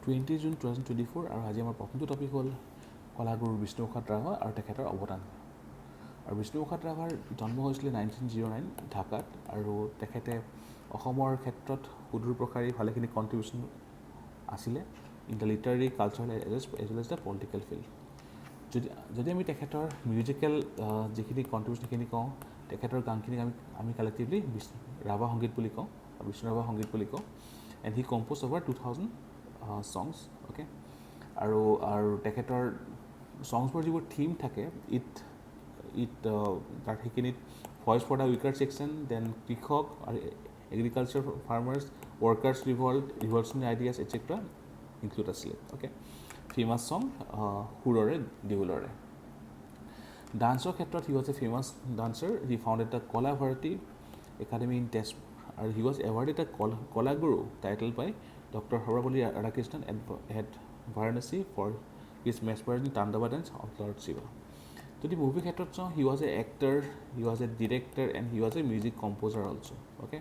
20 June 2024 আৰু আজি আমাৰ প্ৰথমটো টপিক হ'ল কলাগুৰু বিষ্ণু ৰাভা আৰু তেখেতৰ অৱদান। আৰু বিষ্ণু ৰাভাৰ জন্ম হৈছিলে 1909 ঢাকাত আৰু তেখেতে অসমৰ ক্ষেত্ৰত সুদূৰ প্ৰসাৰী ভালেখিনি কণ্ট্ৰিবিউশ্যন আছিলে in the literary cultural as well as the political field. যদি আমি তেখেতৰ মিউজিকেল যিখিনি কণ্ট্ৰিবিউশ্যন সেইখিনি কওঁ, তেখেতৰ গানখিনিক আমি কালেক্টিভলি ৰাভা সংগীত বুলি কওঁ, বিষ্ণু ৰাভা সংগীত বুলি কওঁ। And he composed over 2000 songs, okay? আৰু তেখেতৰ ছংছবোৰ যিবোৰ থিম থাকে তাৰ সেইখিনিত voice for the weaker section, then কৃষক আৰু agriculture farmers, workers revolt, revolutionary ideas etcetera include আছিলে, অ'কে? ফেমাছ ছং সুৰৰে দেউলৰে। ডান্সৰ ক্ষেত্ৰত he was a famous dancer. He founded the Kala Bharati academy in Tezpur আৰু he was awarded the Kalaguru title by Dr. Sarbapalli Radhakrishnan at Varanasi for his mesmerizing Tandava dance of Lord Shiva. যদি movie ক্ষেত্ৰত চাওঁ, he was a actor, he was a director and he was a music composer also', okay?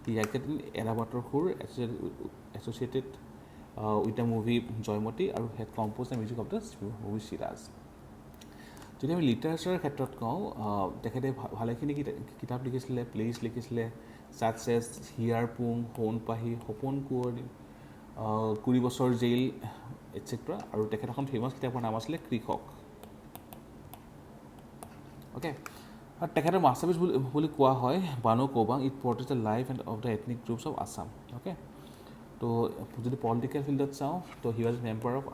He acted in Era Batar Sur associated with the movie Joymoti আৰু had compose the music of the movie Siraj. যদি আমি লিটাৰেচাৰৰ ক্ষেত্ৰত কওঁ, তেখেতে ভালেখিনি কিতাপ লিখিছিলে, প্লেইজ লিখিছিলে, ছাচ এজ হিয়াৰ পুং, সোণ পাহি, সপোন কুঁৱৰী, 20 বছৰ জেইল এটচেট্ৰা। আৰু তেখেত এখন ফেমাছ কিতাপৰ নাম আছিলে কৃষক, অ'কে? আৰু তেখেতৰ মাষ্টাৰপিচ বুলি কোৱা হয় Bano Kaubang. It portrays the life and of the ethnic groups of Assam, okay? তো যদি পলিটিকেল ফিল্ডত চাওঁ, তো he was member of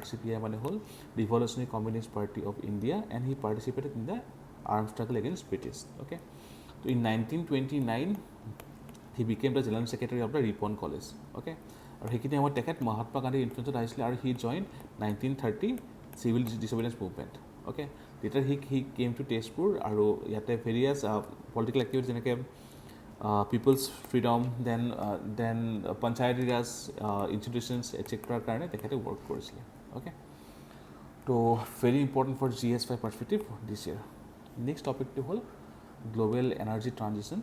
RCPI মানে হ'ল revolutionary communist party of India and he participated in the arm struggle against British, okay? তো in 1929 he became the general secretary of the Ripon college, okay? আৰু সেইখিনি সময়ত তেখেত মহাত্মা গান্ধীৰ ইনফ্লুয়েঞ্চত আহিছিলে আৰু he join 1930 civil disobedience movement, okay? তেতিয়া হি কেম টু তেজপুৰ আৰু ইয়াতে ভেৰিয়াছ পলিটিকেল এক্টিভিটিজ যেনেকৈ people's freedom, then panchayat raj institutions এটচেট্ৰাৰ কাৰণে তেখেতে ৱৰ্ক কৰিছিলে, অ'কে? তো very important for GS5 perspective this year. Next টপিকটো হ'ল গ্ল'বেল এনাৰ্জি ট্ৰানজিশ্যন।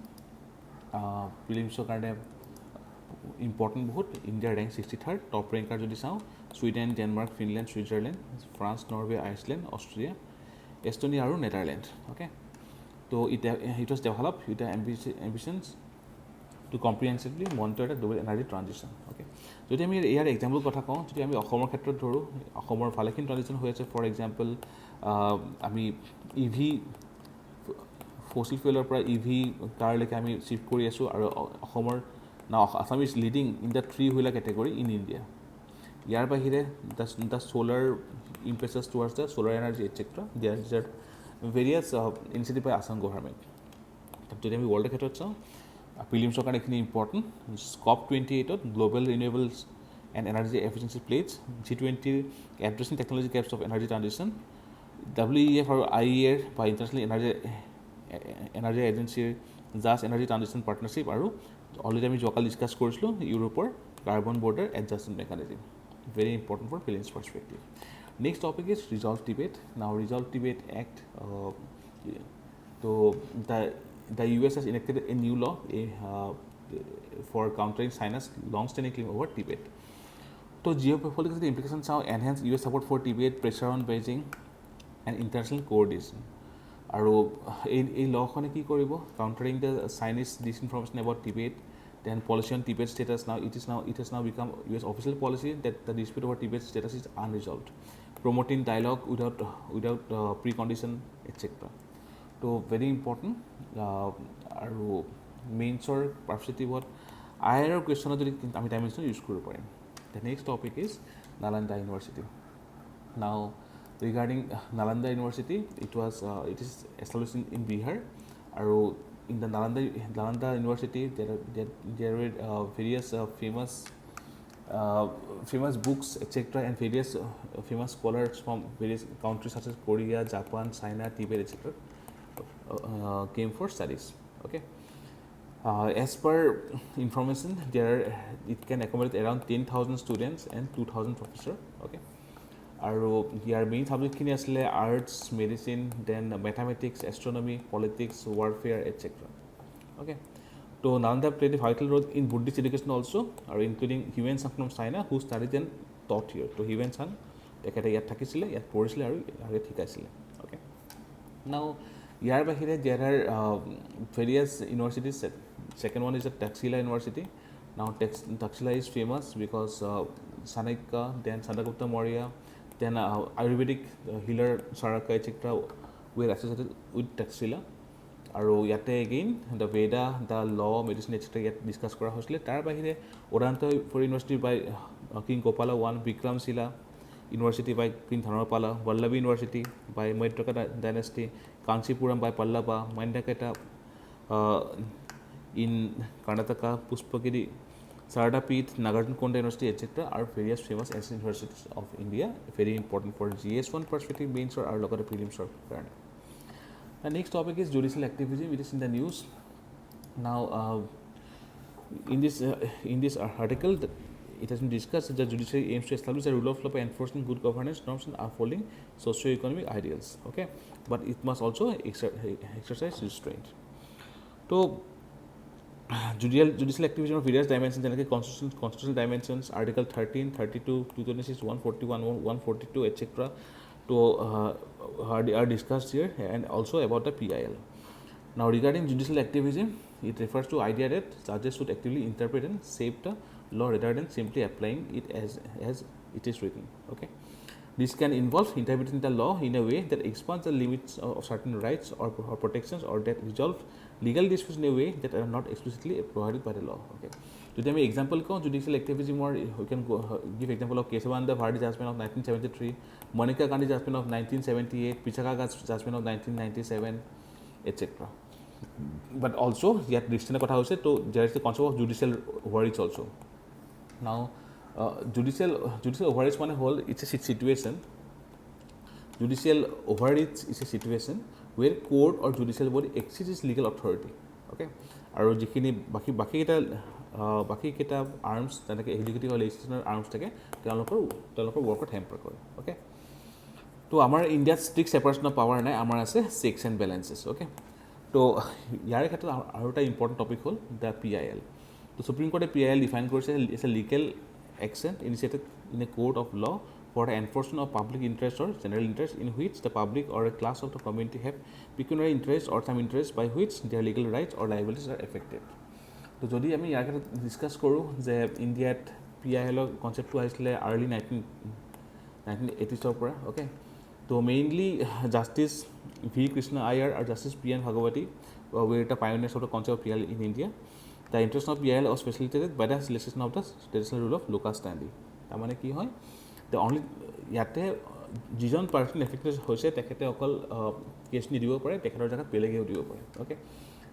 প্ৰিলিমছৰ কাৰণে ইম্পৰ্টেণ্ট বহুত। ইণ্ডিয়াৰ ৰেংক 63rd, টপ ৰেংকাৰ যদি চাওঁ Sweden, Denmark, Finland, Switzerland, France, Norway, Iceland, Austria, Estonia আৰু নেদাৰলেণ্ড, অ'কে? তো it was develop with the ambitions to comprehensively monitor the global energy transition, okay? যদি আমি ইয়াৰ example কথা কওঁ, যদি আমি অসমৰ ক্ষেত্ৰত ধৰোঁ, অসমৰ ভালেখিনি ট্ৰানজিশ্যন হৈ আছে। ফৰ এক্সাম্পল আমি EV ফচিল ফুৱেলৰ পৰা EV কাৰলৈকে আমি শ্বিফ্ট কৰি আছোঁ আৰু অসমৰ Assam is leading in the 3 wheeler category in India. ইয়াৰ বাহিৰে the solar impetus towards the solar energy etcetera there various initiative by Assam government. যদি আমি ৱৰ্ল্ডৰ ক্ষেত্ৰত চাওঁ, প্ৰিলিমছৰ কাৰণে এইখিনি ইম্পৰ্টেণ্ট। COP28ত global renewables and energy efficiency pledge, G20 addressing technology gaps of energy transition, WEF আৰু IEA বা ইণ্টাৰনেশ্যনেল এনাৰ্জি এজেঞ্চিৰ জাষ্ট এনাৰ্জি ট্ৰানজিশ্যন পাৰ্টনাৰশ্বিপ, আৰু অলৰেডি আমি যোৱাকালি ডিছকাছ কৰিছিলোঁ ইউৰোপৰ carbon border adjustment mechanism. Very important for prelims perspective. Next topic is resolve Tibet. Now resolve Tibet act, to the US has enacted a new law for countering China's long-standing claim over Tibet. তো geopolitical implications চাওঁ, enhance US support for Tibet, pressure on Beijing and international coordination. আৰু এই লখনে কি কৰিব? Countering the Chinese disinformation about Tibet, then policy on Tibet status. Now it has now become US official policy that the dispute over Tibet status is unresolved. Promoting dialogue without precondition, etc. তো very important. আৰু মেইনছৰ পাৰ্চপেক্টিভত IR কুৱেশ্যনত যদি আমি dimension use কৰিব পাৰিম। The next topic is Nalanda university. Now regarding Nalanda university, it is established in Bihar. আৰু in the Nalanda university there were various famous books, etc., and various famous scholars from various countries such as Korea, Japan, China, Tibet, etc. Came for studies, okay? As per information, it can accommodate around 10,000 students and 2,000 professors, okay? আৰু ইয়াৰ main ছাবজেক্টখিনি আছিলে arts, medicine, then mathematics, astronomy, politics, warfare, etcetera, okay? So Nalanda played a vital role in Buddhist education also, or including 𝐓𝐻 from China who studied and taught here. So 𝐓𝐻 তেখেতে ইয়াত থাকিছিলে, ইয়াত পঢ়িছিলে আৰু ইয়াত শিকাইছিলে. Okay. Now ইয়াৰ বাহিৰে there are various universities. Second one is the Taxila University. Now Taxila is famous because Chanakya, then Chandragupta Maurya, then Ayurvedic healer Charaka etc. were associated with Taxila. আৰু ইয়াতে again the Veda, the law, medicine etc. ইয়াত discuss কৰা হৈছিলে. তাৰ বাহিৰে Odanta University by King Gopala I, Vikramshila University by Queen Dharmapala, Vallabhi University by Maitraka dynasty, Kanchipuram by Pallava, Mandaketa in Karnataka, Puspagiri, Saradapeeth, Nagarjunakonda University etc. are various famous ancient universities of India, very important for GS1 perspective, mains or local prelims or current. The next topic is judicial activism. It is in the news. Now, in this article, it has been discussed that the judiciary aims to establish a rule of law by enforcing good governance norms and upholding socio-economic ideals. Okay, but it must also exercise restraint. So, judicial activism of various dimensions, like constitutional dimensions, Article 13, 32, 226, 141, 142, etc. Are discussed here, and also about the PIL. Now, regarding judicial activism, it refers to idea that judges should actively interpret and shape the law rather than simply applying it as it is written. Okay, this can involve interpreting the law in a way that expands the limits of certain rights or protections, or that resolve legal disputes in a way that are not explicitly provided by the law. Okay, যদি আমি example কওঁ judicial activism, or we can give example of 𝐶𝐸 Bharati judgment of 1973, Monica Gandhi judgment of 1978, Pichaka judgment of 1997, etc. But also yet distance কথা হৈছে, so there is the concept of judicial overreach also. Now judicial overreach মানে হ'ল, it's a situation. Judicial overreach is a situation where court or judicial body exceeds its legal authority. Okay, আৰু যিখিনি বাকি কেইটা arms যেনেকৈ executive আৰু legislative arms থাকে, তেওঁলোকৰ ৱৰ্কত হেম্পাৰ কৰে. অ'কে, তো আমাৰ ইণ্ডিয়াত ষ্ট্ৰিক্ট ছেপাৰেশ্যন অফ পাৱাৰ নাই, আমাৰ আছে চেকছ এণ্ড বেলেঞ্চেছ. অ'কে, তো ইয়াৰ ক্ষেত্ৰত আৰু এটা ইম্পৰ্টেণ্ট টপিক হ'ল দ্য PIL. তো সুপ্ৰিম কোৰ্টে PIL ডিফাইন কৰিছে it's a legal action initiated in a court of law for the enforcement of public interest or general interest in which the public or a class of the community have pecuniary interest or some interest by which their legal rights or liabilities are affected. তো যদি আমি ইয়াৰ ক্ষেত্ৰত discuss কৰোঁ যে ইণ্ডিয়াত PILৰ কনচেপ্টটো আহিছিলে early 1980s পৰা. Okay, তো mainly justice V. Krishna Iyer আৰু justice P.N. Bhagawati were the pioneers of the concept of PIL in India. The interest of PIL was facilitated by the legislation of the traditional rule of locus standi. তাৰমানে কি হয়, the only ইয়াতে যিজন person affected হৈছে তেখেতে অকল cash নিদিব পাৰে, তেখেতৰ জেগাত বেলেগেও দিব পাৰে. Okay,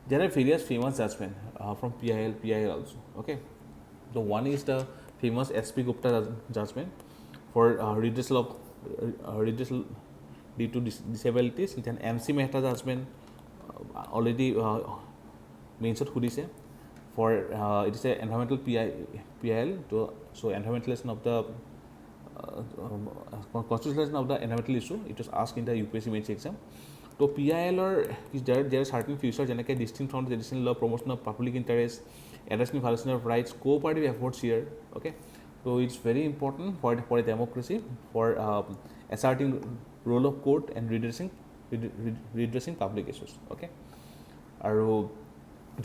there are various famous judgment from PIL also. Okay, the one is the famous S.P. Gupta judgment for redressal due to disabilities. Then M.C. Mehta judgment already mentioned Hudise for it is a environmental PIL. So environmentalization of the constitutionalization of the environmental issue. It was asked in the UPSC mains exam. So PIL or there are certain features like distinct from the traditional law, promotion of public interest, addressing violation of rights, cooperative efforts here. Okay, so it's very important for a democracy, for asserting role of court and redressing public issues. Okay, আৰু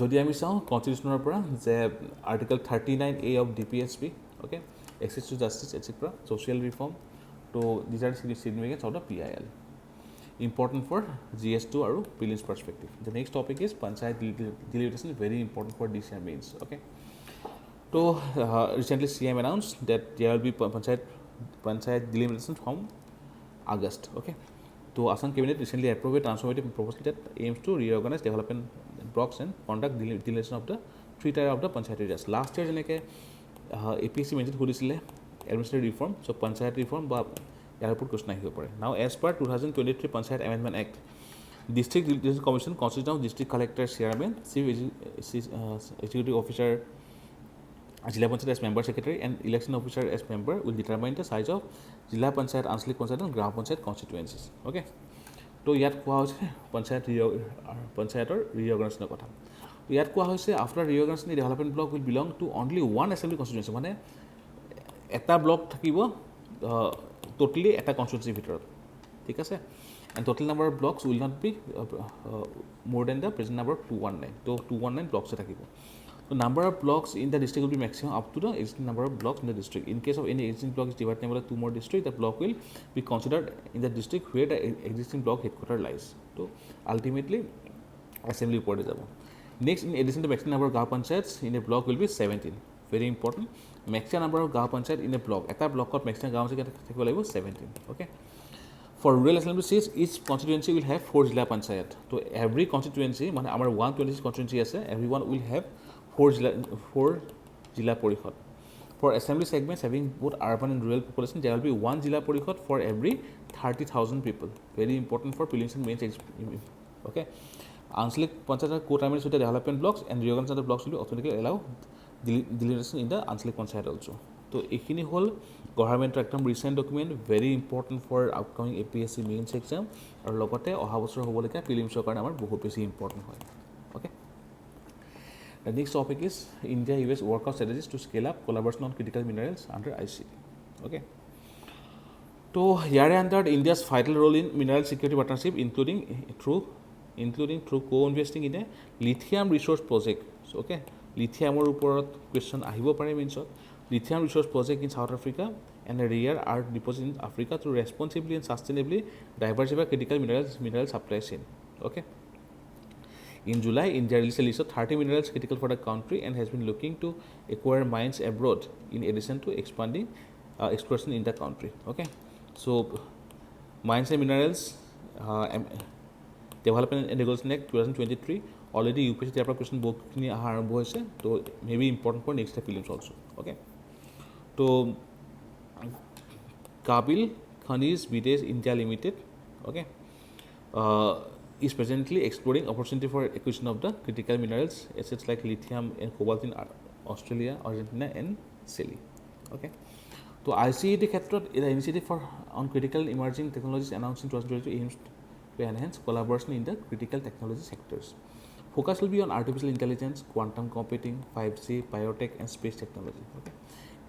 যদি আমি চাওঁ কনষ্টিটিউশ্যনৰ পৰা যে article 39A of DPSP, okay, access to justice etc., social reform, so these are significance of the PIL, important for GS2 আৰু prelims perspective. The next topic is Panchayat delimitation, very important for DCR mains. Okay, so recently CM announced that there will be Panchayat delimitation from August. Okay, so Assam Cabinet recently approved a transformative proposal that aims to reorganize development blocks and conduct delimitation of the 3 tier of the Panchayat areas. Last year যেনেকৈ APSC mentioned সুধিছিলে administrative reform, so Panchayat reform বা ইয়াৰ ওপৰত question আহিব পাৰে. Now as per 2023 Panchayat Amendment Act, District Delimitation Commission consists of district collector, chairman, chief executive officer, Jilla Panchayat as member secretary, and election officer as member will determine the size of Jilla Panchayat, Anshalik Panchayat and Gram Panchayat constituencies. Okay, তো ইয়াত কোৱা হৈছে পঞ্চায়তৰ ৰিঅৰ্গানাইজেশ্যনৰ কথা. তো ইয়াত কোৱা হৈছে after reorganisation the development block will belong to only one assembly constituency, মানে এটা ব্লক থাকিব টোটেলি এটা কনষ্টিটুৱেঞ্চিৰ ভিতৰত, ঠিক আছে। And total number of blocks will not be more than the present number of 219, তো 219 ব্লকছে থাকিব। So number of blocks in the district will be maximum up to the existing number of blocks in the district. In case of any existing block is divided by 2 more districts, the block will be considered in the district where the existing block headquarter lies. So ultimately assembly report is able. Next, in addition to maximum number of Gaon Panchayats in a block will be 17. Very important. Maximum number of Gaon Panchayat in a block. At a block of maximum Gaon Panchayat is 17. Okay. For rural assembly seats, each constituency will have 4 Jilla Panchayat. So every constituency, our 126 constituency আছে, everyone will have 4 Jilla Porikhod. For assembly segments having both urban and rural population, there will be 1 Jilla Porikhod for every 30,000 people. Very important for prelims and mains. Okay. Anchalik Panchayat co-terminates with the development blocks, and reorganization of the blocks will be automatically allow delimitation in the Anchalik Panchayat also. So, ekhini hol government ekdom recent document, very important for upcoming APSC mains exam, aru logote oha bochor hobolika prelims karone amar bahut beshi important hoy. Okay. The next topic is India-US workout strategies to scale up collaboration on critical minerals under ICET. Okay. So, here under India's vital role in mineral security partnership, including through co-investing in a lithium resource project. So, okay, lithium or uporat question ahibo pare means lithium resource project in South Africa and a rare earth deposit in Africa to responsibly and sustainably diversify critical mineral supply chain. Okay. In July, India released a list of 30 minerals critical for the country and has been looking to acquire mines abroad in addition to expanding exploration in the country. Okay, so mines and minerals Development and Regulation Act 2023 already UPSC type of question book ni aarambho hoise, so maybe important for next prelims also. Okay, so Kabil Khanis Videsh India Limited, okay, is presently exploring opportunity for acquisition of the critical minerals assets like lithium and cobalt in Australia, Argentina and Chile. Okay, so ICET ক্ষেত্ৰত the initiative for on critical emerging technologies announced in 2022 aims to enhance collaboration in the critical technology sectors. Focus will be on artificial intelligence, quantum computing, 5G, biotech and space technology. Okay,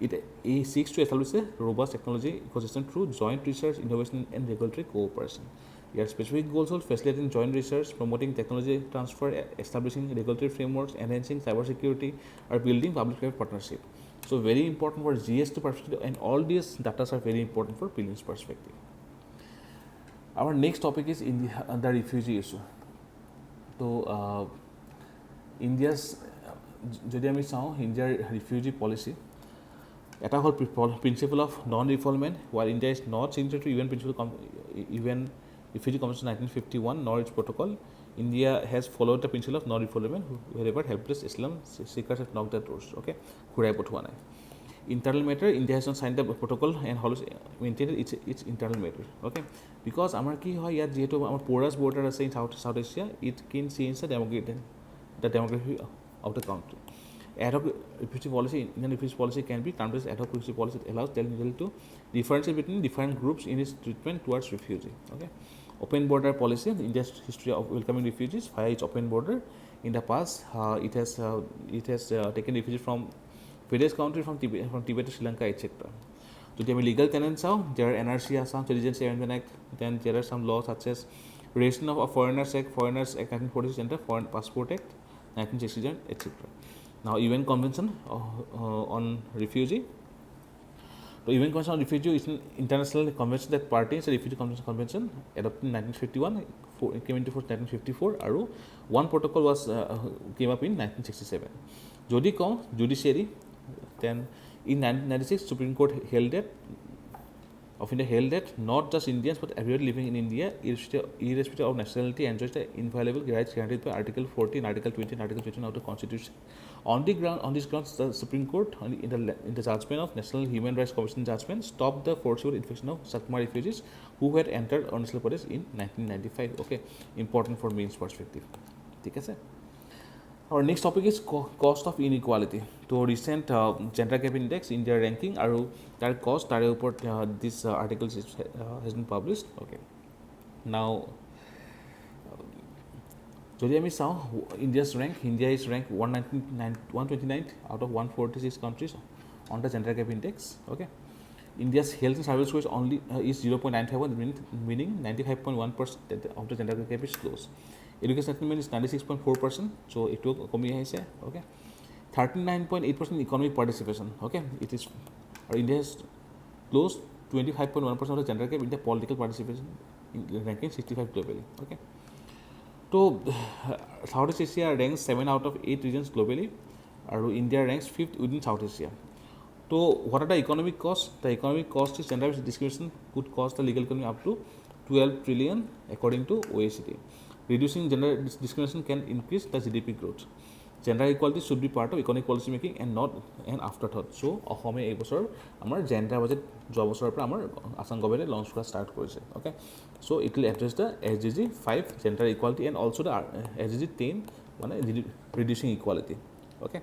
it seeks to establish a robust technology ecosystem through joint research, innovation and regulatory cooperation. Your specific goals will facilitating joint research, promoting technology transfer, establishing regulatory frameworks, enhancing cybersecurity, or building public-private partnership. So very important for GS2 perspective, and all these data are very important for prelims perspective. Our next topic is the refugee issue. So India's যদি আমি চাওঁ India's refugee policy, এটা হ'ল principle of non-refoulement. While India is not signatory to UN Refugee Convention 1951 nor its protocol, India has followed the principle of non-refoulement wherever helpless Islam seekers have knocked their doors. Okay, ঘূৰাই পঠোৱা নাই. Internal matter, India has not signed the protocol and always maintained its internal matter. Okay, because আমাৰ কি হয় ইয়াত যেহেতু আমাৰ porous border আছে in South Asia, it can change the demography of the country. Ad hoc refugee policy, Indian refugee policy can be termed as ad hoc refugee policy. It allows Delimitation to differentiate between different groups in its treatment towards refugee. Okay, open border policy, India's history of welcoming refugees via its open border. In the past, it has taken refugees from various countries, from Tibet to Sri Lanka, etc. So, the legal tenants out there are NRC, Assam Citizenship Amendment Act. Then there are some laws such as Regulation of Foreigners Act 1946 and the Foreign Passport Act 1967, etc. Now, UN Convention on Refugee. The UN Convention on Refugee is an international convention that parties the Refugee Convention adopted in 1951, came into force in 1954, and one protocol was came up in 1967. Jodi ko judiciary, then in 1996, Supreme Court held that not just Indians but everyone living in India, irrespective of nationality, enjoys the inviolable rights granted by Article 14, Article 20, and Article 21 of the Constitution. On these grounds, the Supreme Court, in the judgment of National Human Rights Commission judgment, stopped the forcible infection of Sakma refugees who had entered Arunachal Pradesh in 1995. Okay, important for mains perspective. ठीक है sir. Our next topic is cost of inequality. So recent gender gap index, India ranking, and that cost, this article has been published. Okay. Now, যদি আমি চাওঁ India's rank, India is rank 129 out of 146 countries on the gender gap index. Okay, India's health and service score only is 0.951, meaning 95.1% of the gender gap is closed. Education attainment is 96.4%, so it will come here. Okay, 39.8% economic participation. Okay, it is India has closed 25.1% of the gender gap in the political participation, ranking 65 globally. Okay, so Southeast Asia ranks 7 out of 8 regions globally, and India ranks 5th within South Asia. So what are the economic costs? The economic cost is gender-based discrimination could cost the legal economy up to 12 trillion according to OECD. Reducing gender discrimination can increase the GDP growth. Gender equality should be part of economic policy making and not an afterthought. So অসমে এই বছৰ আমাৰ gender budget যোৱা বছৰৰ পৰা আমাৰ Assam গভৰ্ণমেণ্টে launch কৰা start কৰিছে. Okay, so' it will address the SDG 5 gender equality and also' the SDG 10 মানে ৰিডিউচিং ইকুৱালিটি. অ'কে.